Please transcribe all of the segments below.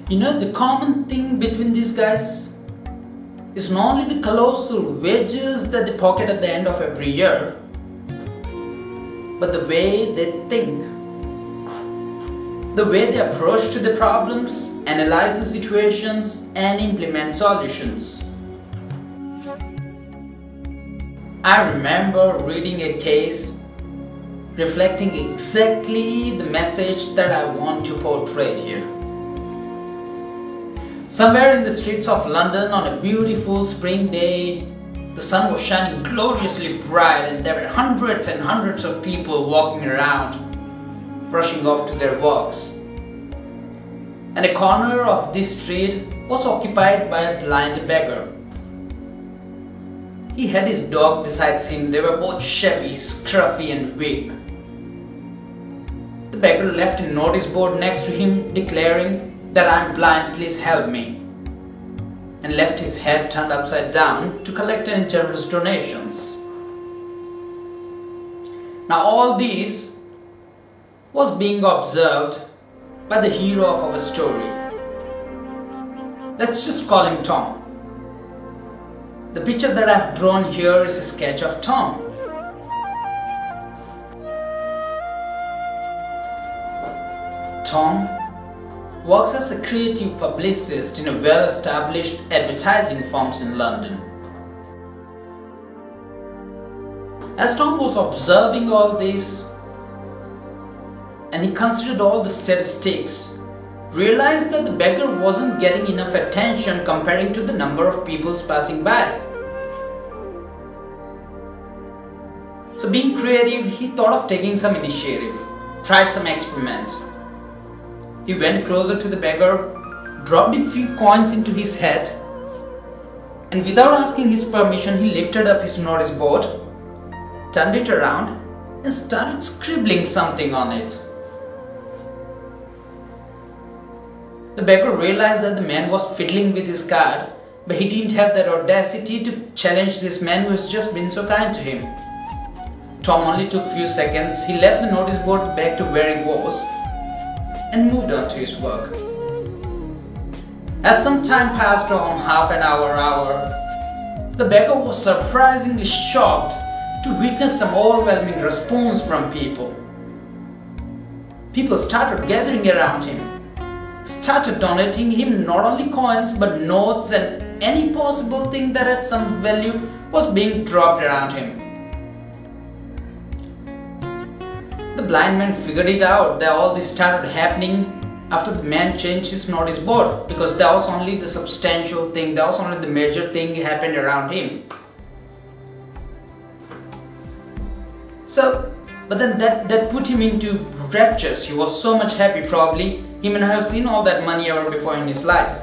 You know, the common thing between these guys is not only the colossal wages that they pocket at the end of every year, but the way they think, the way they approach to the problems, analyze the situations, and implement solutions. I remember reading a case reflecting exactly the message that I want to portray here. Somewhere in the streets of London on a beautiful spring day, the sun was shining gloriously bright and there were hundreds and hundreds of people walking around, rushing off to their works. And a corner of this street was occupied by a blind beggar. He had his dog beside him. They were both shabby, scruffy and weak. The beggar left a notice board next to him declaring that "I'm blind, please help me," and left his head turned upside down to collect any generous donations. Now all this was being observed by the hero of our story. Let's just call him Tom. The picture that I've drawn here is a sketch of Tom. Tom works as a creative publicist in a well-established advertising firms in London. As Tom was observing all this, and he considered all the statistics, realized that the beggar wasn't getting enough attention comparing to the number of people passing by. So being creative, he thought of taking some initiative, tried some experiment. He went closer to the beggar, dropped a few coins into his head, and without asking his permission, he lifted up his notice board, turned it around, and started scribbling something on it. The beggar realized that the man was fiddling with his card, but he didn't have that audacity to challenge this man who has just been so kind to him. Tom only took a few seconds. He left the notice board back to where it was and moved on to his work. As some time passed on, half an hour, the beggar was surprisingly shocked to witness some overwhelming response from people. People started gathering around him, started donating him not only coins but notes and any possible thing that had some value was being dropped around him. The blind man figured it out that all this started happening after the man changed his notice board, because that was only the substantial thing, that was only the major thing happened around him. So, but then that put him into raptures. He was so much happy, probably he may not have seen all that money ever before in his life.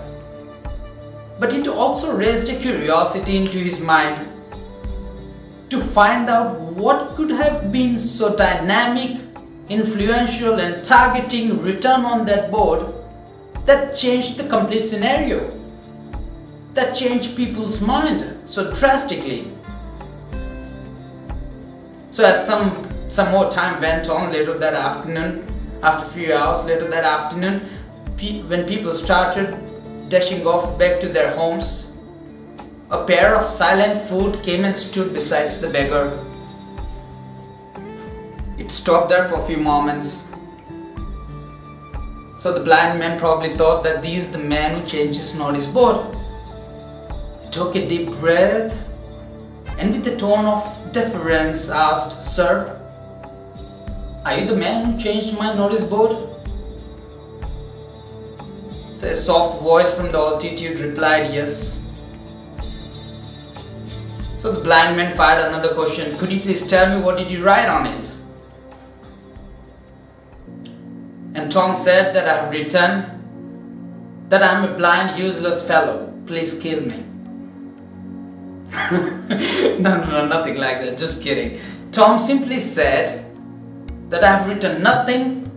But it also raised a curiosity into his mind to find out what could have been so dynamic, influential and targeting written on that board that changed the complete scenario, that changed people's mind so drastically. So as some more time went on later that afternoon, after a few hours later that afternoon, when people started dashing off back to their homes, a pair of silent foot came and stood beside the beggar. It stopped there for a few moments. So the blind man probably thought that this is the man who changed his notice board. He took a deep breath and with a tone of deference asked, "Sir, are you the man who changed my notice board?" So a soft voice from the altitude replied, "Yes." So the blind man fired another question, "Could you please tell me what did you write on it?" And Tom said that I have written that I am a blind, useless fellow. Please kill me. No, nothing like that. Just kidding. Tom simply said that I have written nothing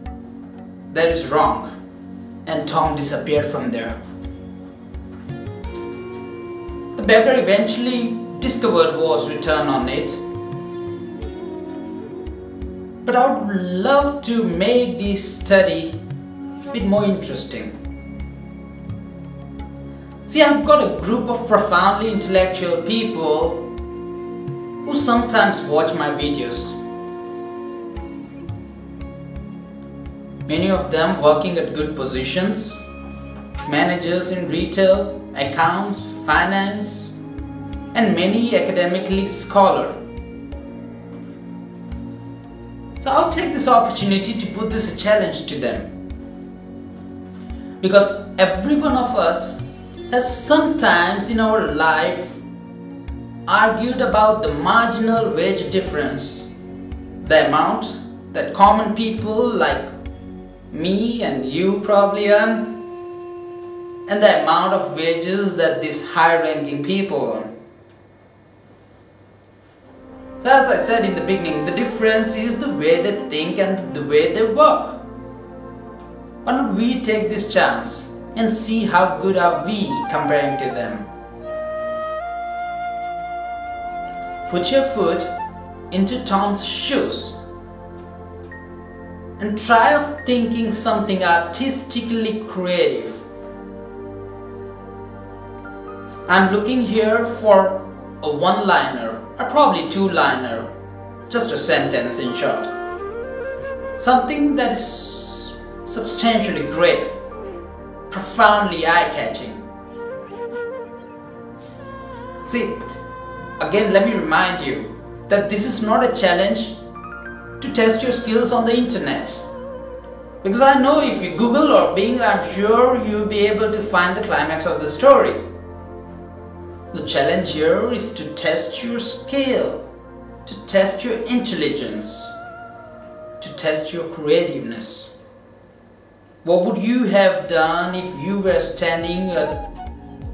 that is wrong. And Tom disappeared from there. The beggar eventually discovered what was written on it. But I would love to make this study a bit more interesting. See, I've got a group of profoundly intellectual people who sometimes watch my videos. Many of them working at good positions, managers in retail, accounts, finance, and many academically scholar. So I'll take this opportunity to put this a challenge to them. Because every one of us has sometimes in our life argued about the marginal wage difference, the amount that common people like me and you probably earn, and the amount of wages that these high-ranking people earn. So as I said in the beginning, the difference is the way they think and the way they work. Why don't we take this chance and see how good are we comparing to them? Put your foot into Tom's shoes and try of thinking something artistically creative. I'm looking here for a one-liner, or probably two-liner, just a sentence in short. Something that is substantially great, profoundly eye-catching. See, again let me remind you that this is not a challenge to test your skills on the internet. Because I know if you Google or Bing, I'm sure you'll be able to find the climax of the story. The challenge here is to test your skill, to test your intelligence, to test your creativeness. What would you have done if you were standing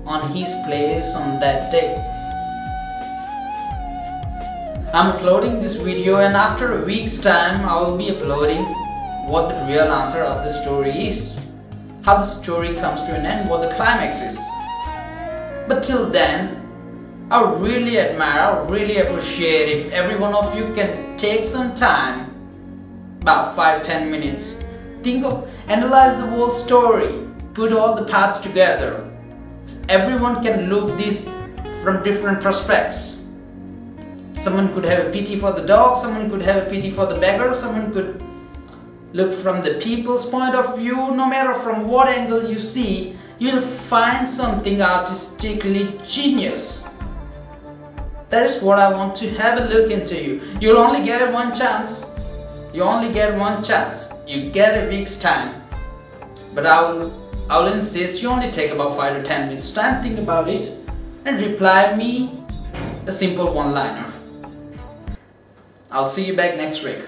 on his place on that day? I'm uploading this video, and after a week's time I will be uploading what the real answer of the story is, how the story comes to an end, what the climax is. But till then, I would really admire, I would really appreciate if every one of you can take some time, about 5-10 minutes, analyze the whole story, put all the parts together. Everyone can look this from different perspectives. Someone could have a pity for the dog, someone could have a pity for the beggar, someone could look from the people's point of view. No matter from what angle you see, you'll find something artistically genius. That is what I want to have a look into you. You'll only get one chance. You only get one chance. You get a week's time. But I'll insist you only take about 5 to 10 minutes time, think about it, and reply me a simple one-liner. I'll see you back next week.